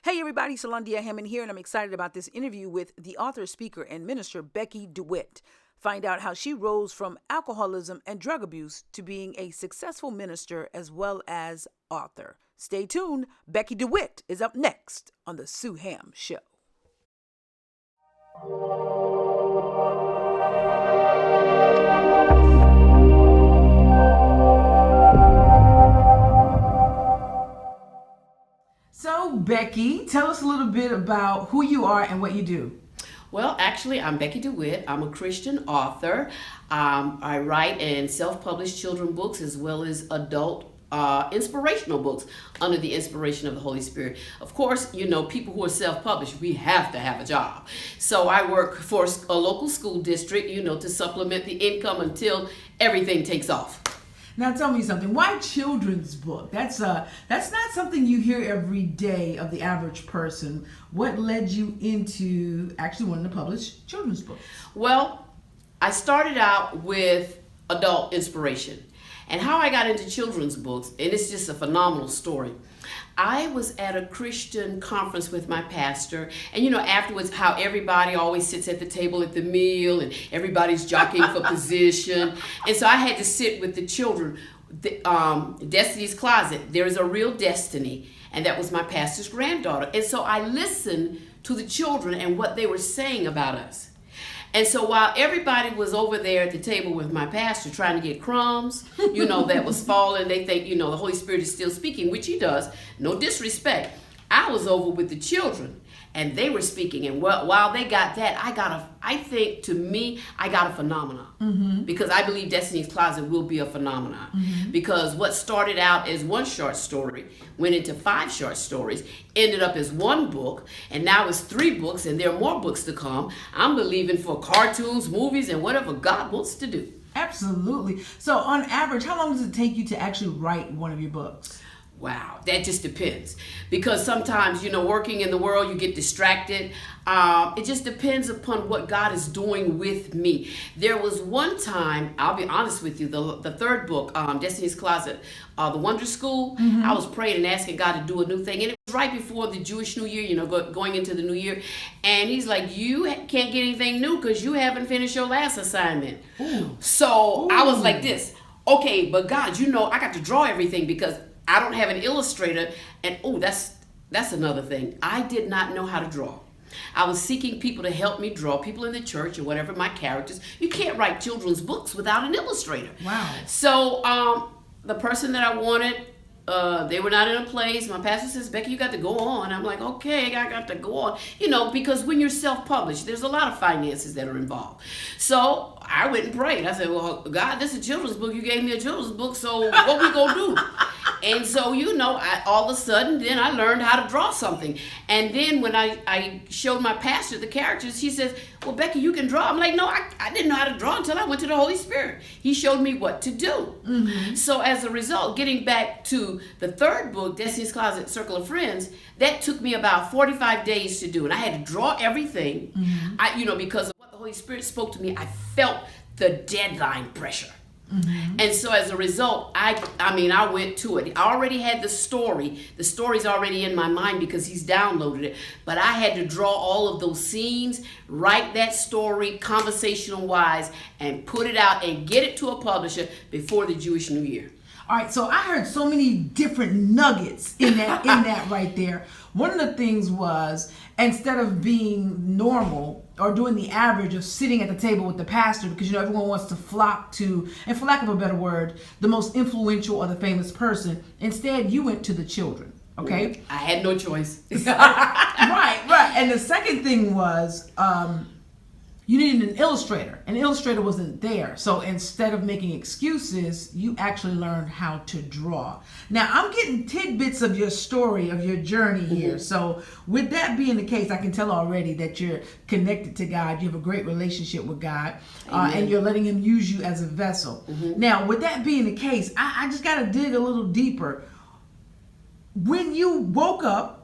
Hey everybody, Salandia Hammond here, and I'm excited about this interview with the author, speaker, and minister Becky Dewitt. Find out how she rose from alcoholism and drug abuse to being a successful minister as well as author. Stay tuned. Becky Dewitt is up next on the Sueham Show. So, Becky, tell us a little bit about who you are and what you do. Well, actually, I'm Becky Dewitt. I'm a Christian author. I write and self-publish children's books as well as adult inspirational books under the inspiration of the Holy Spirit. Of course, you know, people who are self-published, we have to have a job. So I work for a local school district, you know, to supplement the income until everything takes off. Now tell me something. Why children's book? That's not something you hear every day of the average person. What led you into actually wanting to publish children's books? Well, I started out with adult inspiration. And how I got into children's books, and it's just a phenomenal story. I was at a Christian conference with my pastor, and you know, afterwards, how everybody always sits at the table at the meal, and everybody's jockeying for position. And so I had to sit with the children. Destiny's Closet, there is a real destiny, and that was my pastor's granddaughter. And so I listened to the children and what they were saying about us. And so while everybody was over there at the table with my pastor trying to get crumbs, you know, that was falling, they think, you know, the Holy Spirit is still speaking, which he does, no disrespect. I was over with the children and they were speaking. And while they got that, I got a phenomenon. Mm-hmm. Because I believe Destiny's Closet will be a phenomenon. Mm-hmm. Because what started out as one short story went into 5 short stories, ended up as 1 book, and now it's 3 books, and there are more books to come. I'm believing for cartoons, movies, and whatever God wants to do. Absolutely. So on average, how long does it take you to actually write one of your books? Wow, that just depends. Because sometimes, you know, working in the world, you get distracted. It just depends upon what God is doing with me. There was one time, I'll be honest with you, the 3rd book, Destiny's Closet, The Wonder School, mm-hmm. I was praying and asking God to do a new thing. And it was right before the Jewish New Year, you know, going into the New Year. And he's like, you can't get anything new because you haven't finished your last assignment. Ooh. So I was like this, okay, but God, you know, I got to draw everything because I don't have an illustrator, and that's another thing. I did not know how to draw. I was seeking people to help me draw, people in the church or whatever, my characters. You can't write children's books without an illustrator. Wow. So the person that I wanted, they were not in a place. My pastor says, Becky, you got to go on. I'm like, okay, I got to go on. You know, because when you're self-published, there's a lot of finances that are involved. So I went and prayed. I said, well, God, this is a children's book. You gave me a children's book, so what we gonna do? And so, you know, all of a sudden, then I learned how to draw something. And then when I showed my pastor the characters, he says, well, Becky, you can draw. I'm like, no, I didn't know how to draw until I went to the Holy Spirit. He showed me what to do. Mm-hmm. So as a result, getting back to the 3rd book, Destiny's Closet, Circle of Friends, that took me about 45 days to do. And I had to draw everything, mm-hmm. Because of what the Holy Spirit spoke to me, I felt the deadline pressure. Mm-hmm. And so as a result, I went to it. I already had the story. The story's already in my mind because he's downloaded it. But I had to draw all of those scenes, write that story conversational wise, and put it out and get it to a publisher before the Jewish New Year. All right, so I heard so many different nuggets in that right there. One of the things was, instead of being normal or doing the average of sitting at the table with the pastor, because, you know, everyone wants to flock to, and for lack of a better word, the most influential or the famous person, instead you went to the children, okay? I had no choice. Right. And the second thing was, you needed an illustrator. An illustrator wasn't there. So instead of making excuses, you actually learned how to draw. Now, I'm getting tidbits of your story, of your journey here. Mm-hmm. So with that being the case, I can tell already that you're connected to God. You have a great relationship with God. And you're letting him use you as a vessel. Mm-hmm. Now, with that being the case, I just got to dig a little deeper. When you woke up,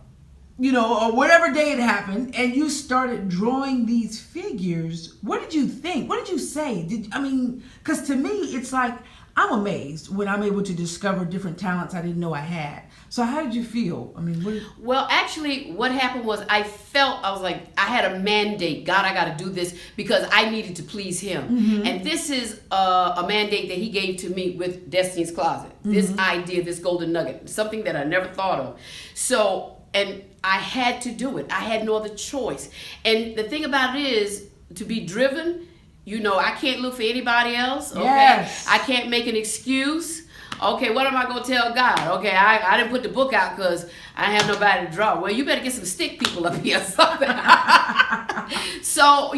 you know, or whatever day it happened, and you started drawing these figures, what did you think? What did you say? Because to me, it's like, I'm amazed when I'm able to discover different talents I didn't know I had. So how did you feel? I mean, Well, actually, what happened was I was like, I had a mandate. God, I got to do this because I needed to please him. Mm-hmm. And this is a mandate that he gave to me with Destiny's Closet. Mm-hmm. This idea, this golden nugget, something that I never thought of. So, and I had to do it. I had no other choice. And the thing about it is, to be driven, I can't look for anybody else. Okay, yes. I can't make an excuse. Okay, what am I going to tell God? Okay, I didn't put the book out because I have nobody to draw. Well, you better get some stick people up here or something. So,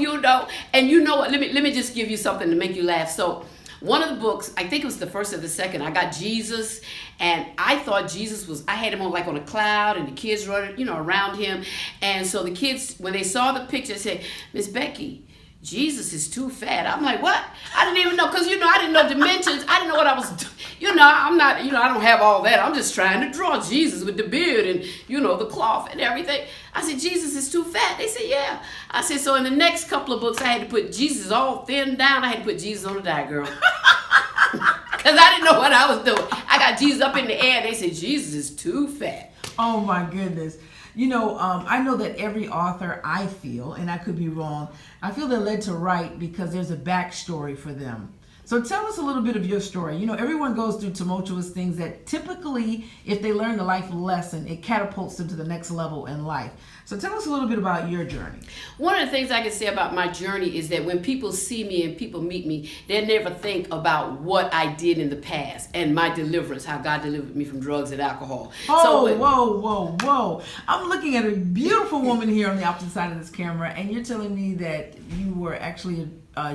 and you know what? Let me just give you something to make you laugh. So, one of the books, I think it was the first or the second, I got Jesus, and I thought Jesus I had him on a cloud, and the kids running, around him. And so the kids, when they saw the picture, said, Miss Becky, Jesus is too fat. I'm like, what? I didn't even know, because, I didn't know dimensions. I didn't know what I was doing. I'm not, I don't have all that. I'm just trying to draw Jesus with the beard and, the cloth and everything. I said, Jesus is too fat. They said, yeah. I said, so in the next couple of books, I had to put Jesus all thin down. I had to put Jesus on the diet, girl. Because I didn't know what I was doing. I got Jesus up in the air. They said, Jesus is too fat. Oh, my goodness. I know that every author, I feel, and I could be wrong, I feel they're led to write because there's a backstory for them. So tell us a little bit of your story. Everyone goes through tumultuous things that typically, if they learn the life lesson, it catapults them to the next level in life. So tell us a little bit about your journey. One of the things I can say about my journey is that when people see me and people meet me, they never think about what I did in the past and my deliverance, how God delivered me from drugs and alcohol. Whoa. I'm looking at a beautiful woman here on the opposite side of this camera, and you're telling me that you were actually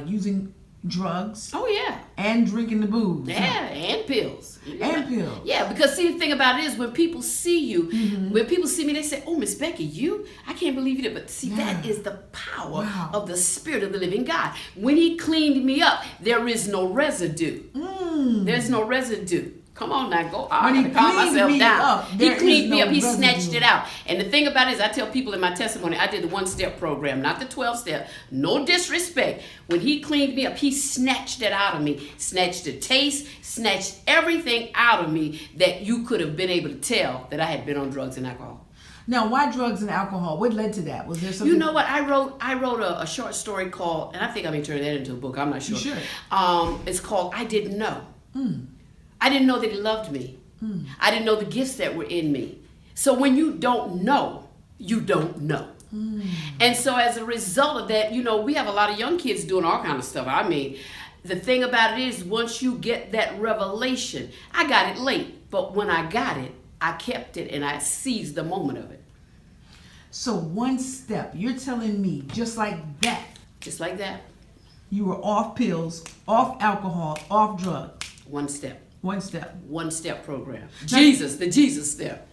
using drugs. Oh, yeah. And drinking the booze. Yeah, and pills. And pills. Yeah, because see, the thing about it is when people see you, when people see me, they say, oh, Miss Becky, I can't believe you did. But see, that is the power of the Spirit of the living God. When he cleaned me up, there is no residue. There's no residue. Come on now, go. I have to calm myself down. He cleaned me up. He snatched it out. And the thing about it is, I tell people in my testimony, I did the 1-step program, not the 12-step. No disrespect. When he cleaned me up, he snatched it out of me. Snatched the taste, snatched everything out of me that you could have been able to tell that I had been on drugs and alcohol. Now, why drugs and alcohol? What led to that? Was there something? You know what? I wrote a short story called, and I think I may turn that into a book. I'm not sure. You should. It's called I Didn't Know. I didn't know that he loved me. I didn't know the gifts that were in me. So when you don't know, you don't know. And so as a result of that, we have a lot of young kids doing all kind of stuff. I mean, the thing about it is once you get that revelation, I got it late, but when I got it, I kept it and I seized the moment of it. So 1 step, you're telling me just like that. Just like that. You were off pills, off alcohol, off drugs. 1 step. 1 step. 1-step program. Now, the Jesus step.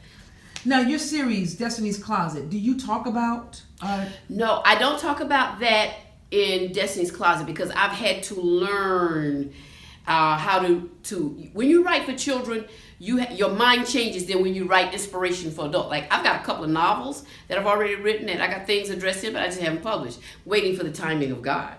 Now, your series, Destiny's Closet, do you talk about... No, I don't talk about that in Destiny's Closet because I've had to learn how to... When you write for children, your mind changes than when you write inspiration for adults. Like, I've got a couple of novels that I've already written and I got things addressed in, but I just haven't published, waiting for the timing of God.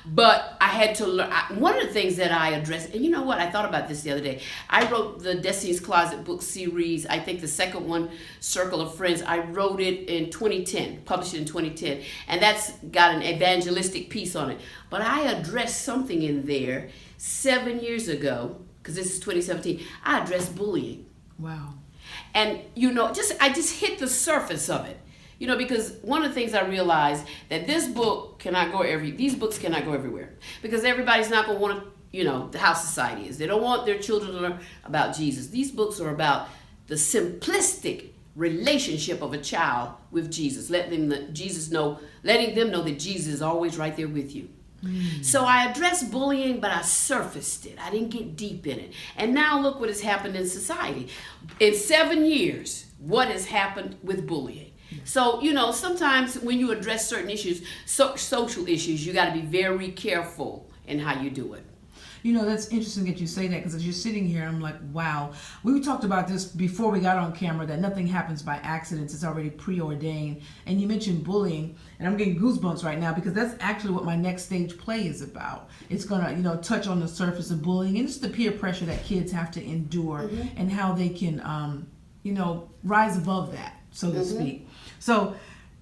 But I had to learn. One of the things that I addressed, and you know what? I thought about this the other day. I wrote the Destiny's Closet book series. I think the second one, Circle of Friends. I wrote it in 2010, published it in 2010, and that's got an evangelistic piece on it. But I addressed something in there 7 years ago, because this is 2017. I addressed bullying. Wow. And I just hit the surface of it. Because one of the things I realized that these books cannot go everywhere because everybody's not going to want to, how society is. They don't want their children to learn about Jesus. These books are about the simplistic relationship of a child with Jesus, letting them know that Jesus is always right there with you. So I addressed bullying, but I surfaced it. I didn't get deep in it. And now look what has happened in society. In 7 years, what has happened with bullying? So, sometimes when you address certain issues, social issues, you got to be very careful in how you do it. That's interesting that you say that because as you're sitting here, I'm like, wow. We talked about this before we got on camera, that nothing happens by accident. It's already preordained. And you mentioned bullying, and I'm getting goosebumps right now because that's actually what my next stage play is about. It's going to, touch on the surface of bullying and just the peer pressure that kids have to endure and how they can rise above that, so to speak. So,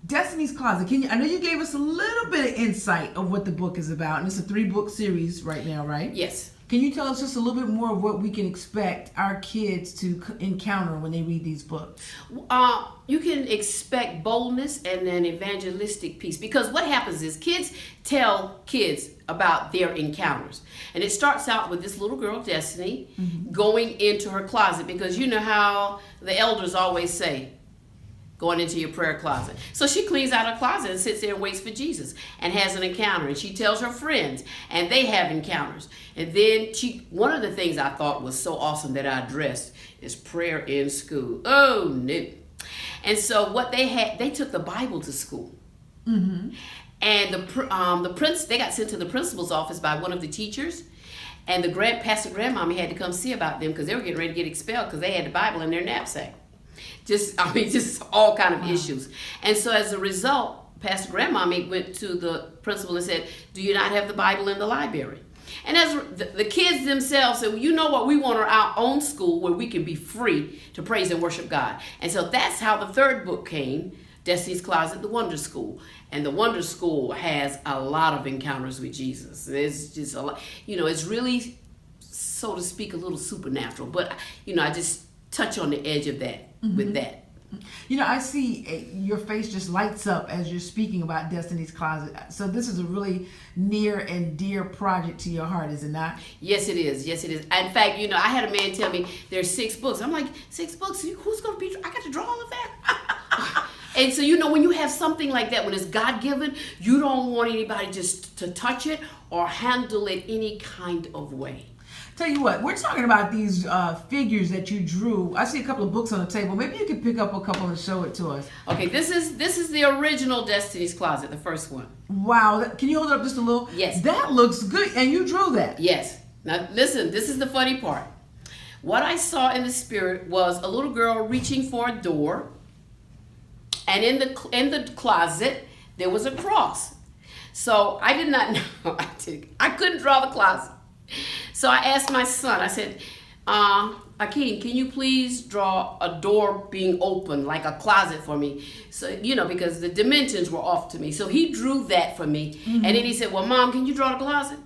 Destiny's Closet. I know you gave us a little bit of insight of what the book is about, and it's a 3-book series right now, right? Yes. Can you tell us just a little bit more of what we can expect our kids to encounter when they read these books? You can expect boldness and an evangelistic piece, because what happens is kids tell kids about their encounters. And it starts out with this little girl, Destiny, going into her closet, because you know how the elders always say, going into your prayer closet. So she cleans out her closet and sits there and waits for Jesus and has an encounter. And she tells her friends, and they have encounters. And then one of the things I thought was so awesome that I addressed is prayer in school. Oh, no. And so what they took the Bible to school. And they got sent to the principal's office by one of the teachers. And the pastor grandmommy had to come see about them because they were getting ready to get expelled because they had the Bible in their knapsack. Just all kind of issues. And so as a result, Pastor Grandmommy went to the principal and said, do you not have the Bible in the library? And as the kids themselves said, well, you know what, we want our own school where we can be free to praise and worship God. And so that's how the 3rd book came, Destiny's Closet, the Wonder School. And the Wonder School has a lot of encounters with Jesus. It's just a lot, it's really, so to speak, a little supernatural. But, I just touch on the edge of that with that. I see your face just lights up as you're speaking about Destiny's Closet. So this is a really near and dear project to your heart, is it not? Yes, it is. Yes, it is. In fact, I had a man tell me there's 6 books. I'm like, 6 books? Who's going to be? I got to draw all of that? And so, when you have something like that, when it's God-given, you don't want anybody just to touch it or handle it any kind of way. Tell you what, we're talking about these figures that you drew. I see a couple of books on the table. Maybe you could pick up a couple and show it to us. Okay, this is the original Destiny's Closet, the first one. Wow, can you hold it up just a little? Yes. That looks good, and you drew that. Yes. Now listen, this is the funny part. What I saw in the spirit was a little girl reaching for a door, and in the closet there was a cross. So I did not know. I couldn't draw the closet. So I asked my son, I said, Akeem, can you please draw a door being open, like a closet for me? So, because the dimensions were off to me. So he drew that for me. And then he said, well, Mom, can you draw the closet?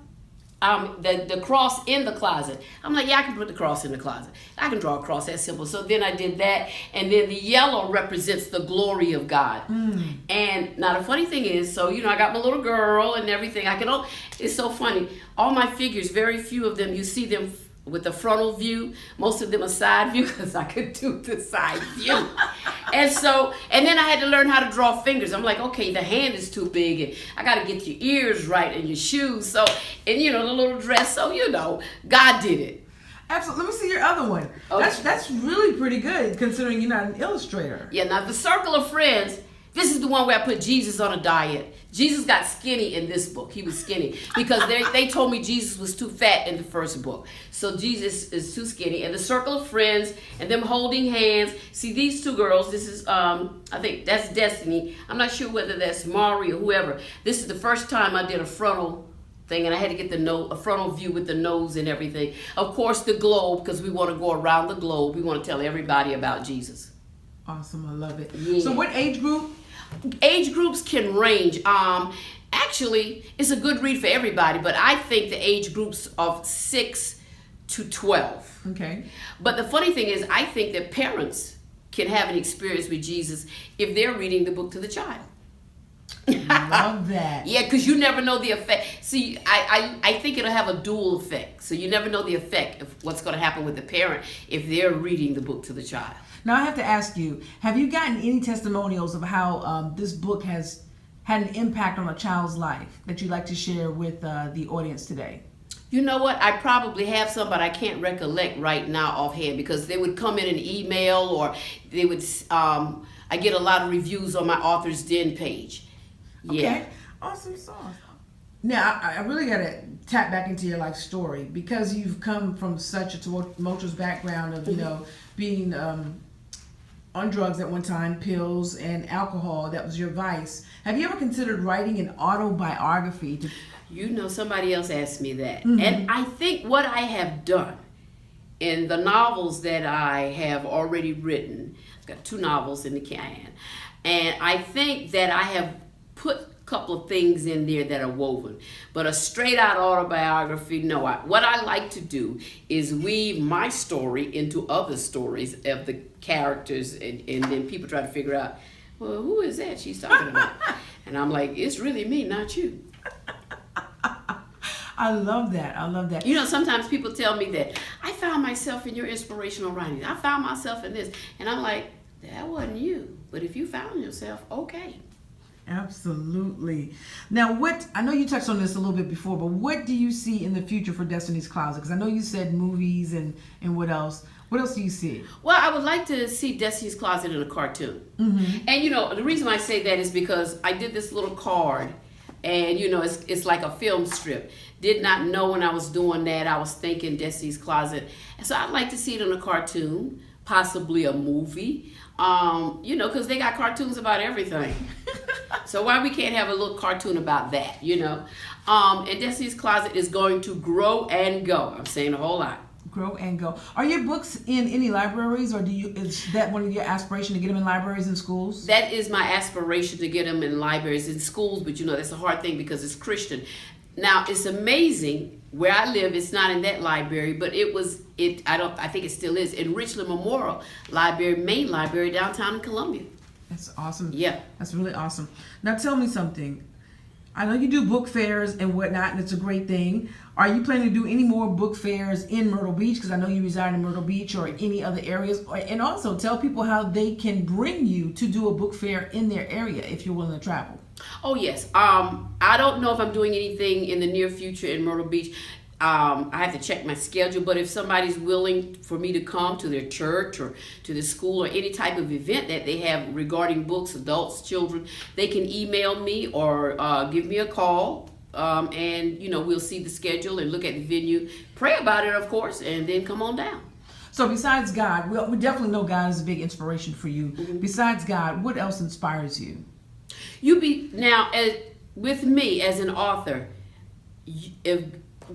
The cross in the closet. I'm like, yeah, I can put the cross in the closet. I can draw a cross, that's simple. So then I did that. And then the yellow represents the glory of God. And now the funny thing is, so, I got my little girl and everything. It's so funny. All my figures, very few of them, you see them with the frontal view. Most of them are side view because I could do the side view. And then I had to learn how to draw fingers. I'm like, okay, the hand is too big and I got to get your ears right and your shoes. So, and the little dress. So, God did it. Absolutely. Let me see your other one. Okay. That's really pretty good considering you're not an illustrator. Yeah, now the circle of friends, this is the one where I put Jesus on a diet. Jesus got skinny in this book. He was skinny because they told me Jesus was too fat in the first book. So Jesus is too skinny. And the circle of friends and them holding hands. See, these 2 girls, this is, I think that's Destiny. I'm not sure whether that's Mari or whoever. This is the first time I did a frontal thing, and I had to get a frontal view with the nose and everything. Of course, the globe, because we want to go around the globe. We want to tell everybody about Jesus. Awesome. I love it. Yeah. So what age group? Age groups can range. Actually, it's a good read for everybody, but I think the age groups of 6 to 12. Okay. But the funny thing is, I think that parents can have an experience with Jesus if they're reading the book to the child. Love that. Yeah, because you never know the effect. See, I think it'll have a dual effect. So you never know the effect of what's going to happen with the parent if they're reading the book to the child. Now I have to ask you, have you gotten any testimonials of how this book has had an impact on a child's life that you'd like to share with the audience today? You know what? I probably have some, but I can't recollect right now offhand because they would come in an email or they would, I get a lot of reviews on my Author's Den page. Yeah. Okay. Awesome sauce. Now, I really got to tap back into your life story because you've come from such a tumultuous background of, being on drugs at one time, pills and alcohol. That was your vice. Have you ever considered writing an autobiography? Somebody else asked me that. And I think what I have done in the novels that I have already written, I've got 2 novels in the can, and I think that I have put a couple of things in there that are woven, but a straight out autobiography, no. What I like to do is weave my story into other stories of the characters, and then people try to figure out, well, who is that she's talking about? And I'm like, it's really me, not you. I love that. I love that. You know, sometimes people tell me that I found myself in your inspirational writing. I found myself in this. And I'm like, that wasn't you. But if you found yourself, okay. Absolutely. Now, I know you touched on this a little bit before, but what do you see in the future for Destiny's Closet? Because I know you said movies and what else? What else do you see? Well, I would like to see Destiny's Closet in a cartoon. Mm-hmm. And, you know, the reason I say that is because I did this little card. And, you know, it's like a film strip. Did not know when I was doing that. I was thinking Destiny's Closet. And so I'd like to see it in a cartoon, possibly a movie. You know, because they got cartoons about everything. So why we can't have a little cartoon about that, you know? And Destiny's Closet is going to grow and go. I'm saying a whole lot. Grow and go. Are your books in any libraries, or is that one of your aspirations to get them in libraries and schools? That is my aspiration, to get them in libraries and schools, but you know that's a hard thing because it's Christian. Now it's amazing where I live. It's not in that library, but I think it still is in Richland Memorial Library, main library downtown in Columbia. That's awesome. Yeah, that's really awesome. Now tell me something. I know you do book fairs and whatnot, and it's a great thing. Are you planning to do any more book fairs in Myrtle Beach? Because I know you reside in Myrtle Beach, or any other areas. And also tell people how they can bring you to do a book fair in their area if you're willing to travel. Oh, yes. I don't know if I'm doing anything in the near future in Myrtle Beach. I have to check my schedule, but if somebody's willing for me to come to their church or to the school or any type of event that they have regarding books, adults, children, they can email me or give me a call, and you know, we'll see the schedule and look at the venue, pray about it, of course, and then come on down. So besides God, we definitely know God is a big inspiration for you. Mm-hmm. Besides God, what else inspires you? With me as an author, if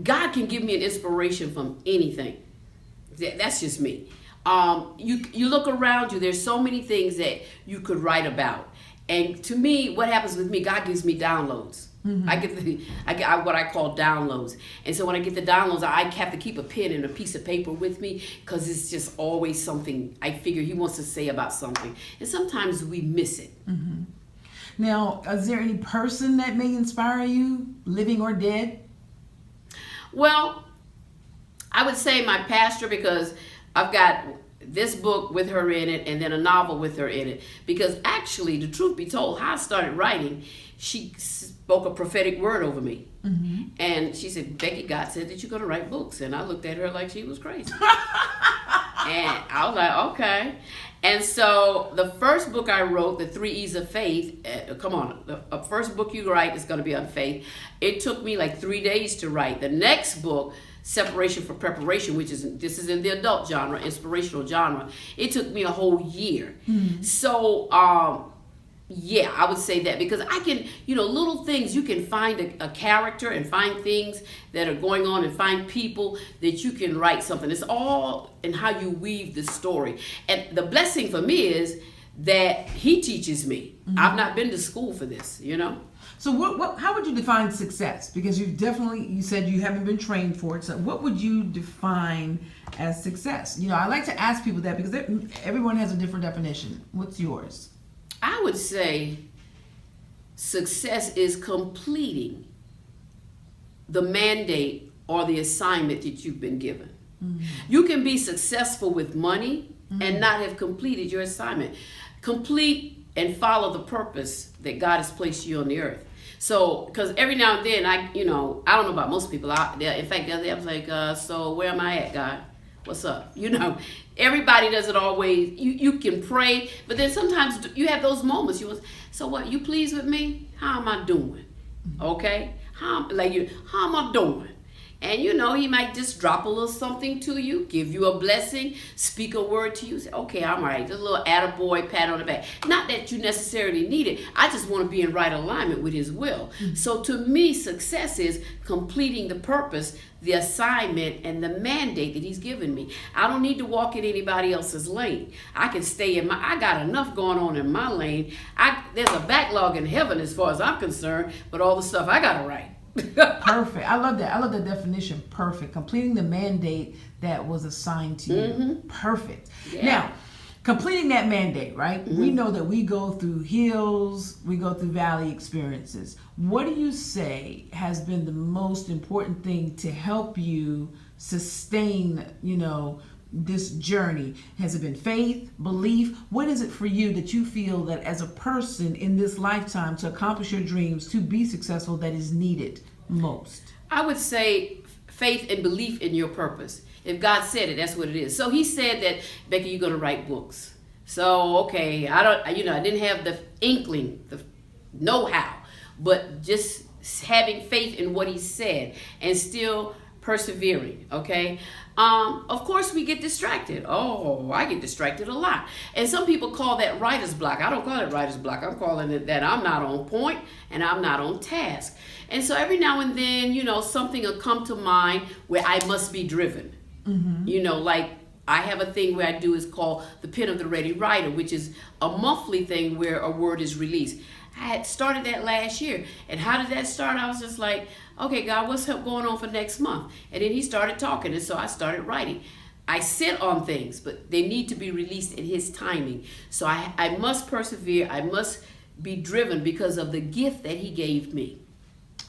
God can give me an inspiration from anything. That's just me. You look around you, there's so many things that you could write about. And to me, what happens with me, God gives me downloads. Mm-hmm. I get what I call downloads. And so when I get the downloads, I have to keep a pen and a piece of paper with me, because it's just always something I figure he wants to say about something. And sometimes we miss it. Mm-hmm. Now, is there any person that may inspire you, living or dead? Well, I would say my pastor, because I've got this book with her in it and then a novel with her in it. Because actually, the truth be told, how I started writing, she spoke a prophetic word over me. Mm-hmm. And she said, Becky, God said that you're going to write books. And I looked at her like she was crazy. And I was like, okay. And so the first book I wrote, The 3 E's of Faith, the first book you write is going to be on faith. It took me like 3 days to write. The next book, Separation for Preparation, this is in the adult genre, inspirational genre, it took me a whole year. Mm-hmm. So, yeah, I would say that, because I can, little things, you can find a character and find things that are going on and find people that you can write something. It's all in how you weave the story. And the blessing for me is that he teaches me. Mm-hmm. I've not been to school for this, So how would you define success? Because you said you haven't been trained for it. So what would you define as success? I like to ask people that, because everyone has a different definition. What's yours? I would say success is completing the mandate or the assignment that you've been given. Mm-hmm. You can be successful with money, mm-hmm. and not have completed your assignment. Complete and follow the purpose that God has placed you on the earth. So, because every now and then, I don't know about most people. In fact, the other day I was like, so where am I at, God? What's up? Everybody doesn't always, you can pray, but then sometimes you have those moments. So what, you pleased with me? How am I doing? Okay? How am I doing? And you know, he might just drop a little something to you, give you a blessing, speak a word to you, say, okay, I'm all right. Just a little attaboy, pat on the back. Not that you necessarily need it. I just want to be in right alignment with his will. So to me, success is completing the purpose, the assignment, and the mandate that he's given me. I don't need to walk in anybody else's lane. I can stay in I got enough going on in my lane. There's a backlog in heaven as far as I'm concerned, but all the stuff I got to write. Perfect. I love that. I love that definition. Perfect. Completing the mandate that was assigned to you. Perfect. Yeah. Now, completing that mandate, right? We know that we go through hills, we go through valley experiences. What do you say has been the most important thing to help you sustain, this journey? Has it been faith, belief? What is it for you that you feel that as a person in this lifetime to accomplish your dreams, to be successful, that is needed most? I would say faith and belief in your purpose. If God said it, that's what it is. So he said that, Becky, you're going to write books. So, okay, I didn't have the inkling, the know-how, but just having faith in what he said and still persevering, okay? Of course, we get distracted. Oh, I get distracted a lot. And some people call that writer's block. I don't call it writer's block. I'm calling it that I'm not on point and I'm not on task. And so every now and then, something will come to mind where I must be driven. Like I have a thing where I do is called the Pen of the Ready Writer, which is a monthly thing where a word is released. I had started that last year. And how did that start? I was just like, okay, God, what's going on for next month? And then he started talking, and so I started writing. I sit on things, but they need to be released in his timing. So I must persevere. I must be driven because of the gift that he gave me.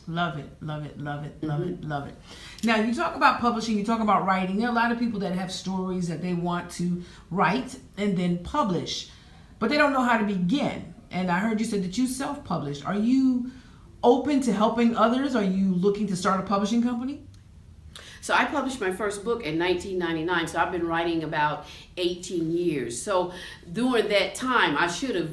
Love it, love it, love it, love it, love it. Now, you talk about publishing, you talk about writing. There are a lot of people that have stories that they want to write and then publish, but they don't know how to begin. And I heard you said that you self-published. Are you open to helping others? Are you looking to start a publishing company? So I published my first book in 1999, so I've been writing about 18 years. So during that time, I should have,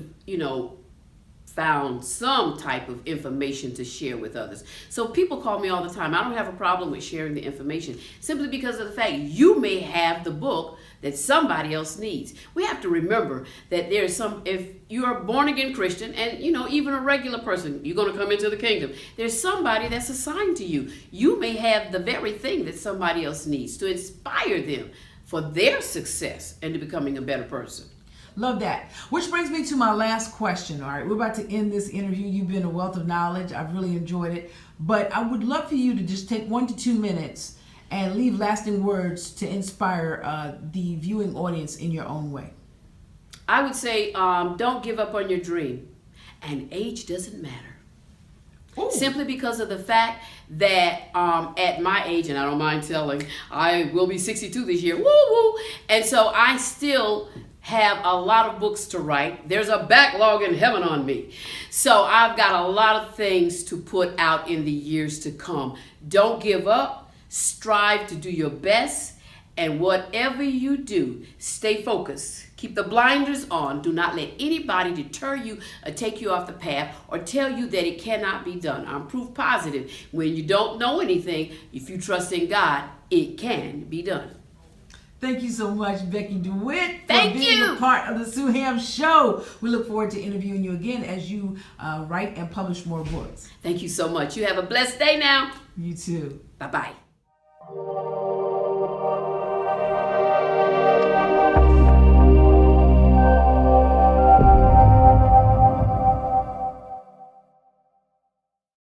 found some type of information to share with others. So people call me all the time. I don't have a problem with sharing the information simply because of the fact you may have the book that somebody else needs. We have to remember that there's if you're a born again Christian and even a regular person, you're going to come into the kingdom. There's somebody that's assigned to you. You may have the very thing that somebody else needs to inspire them for their success and to becoming a better person. Love that. Which brings me to my last question. All right, we're about to end this interview. You've been a wealth of knowledge. I've really enjoyed it. But I would love for you to just take 1 to 2 minutes and leave lasting words to inspire the viewing audience in your own way. I would say don't give up on your dream. And age doesn't matter. Ooh. Simply because of the fact that at my age, and I don't mind telling, I will be 62 this year. Woo woo! And so I still have a lot of books to write. There's a backlog in heaven on me. So I've got a lot of things to put out in the years to come. Don't give up. Strive to do your best. And whatever you do, stay focused. Keep the blinders on. Do not let anybody deter you or take you off the path or tell you that it cannot be done. I'm proof positive. When you don't know anything, if you trust in God, it can be done. Thank you so much, Becky Dewitt, for Thank being you. a part of the sueham Show. We look forward to interviewing you again as you write and publish more books. Thank you so much. You have a blessed day now. You too. Bye-bye.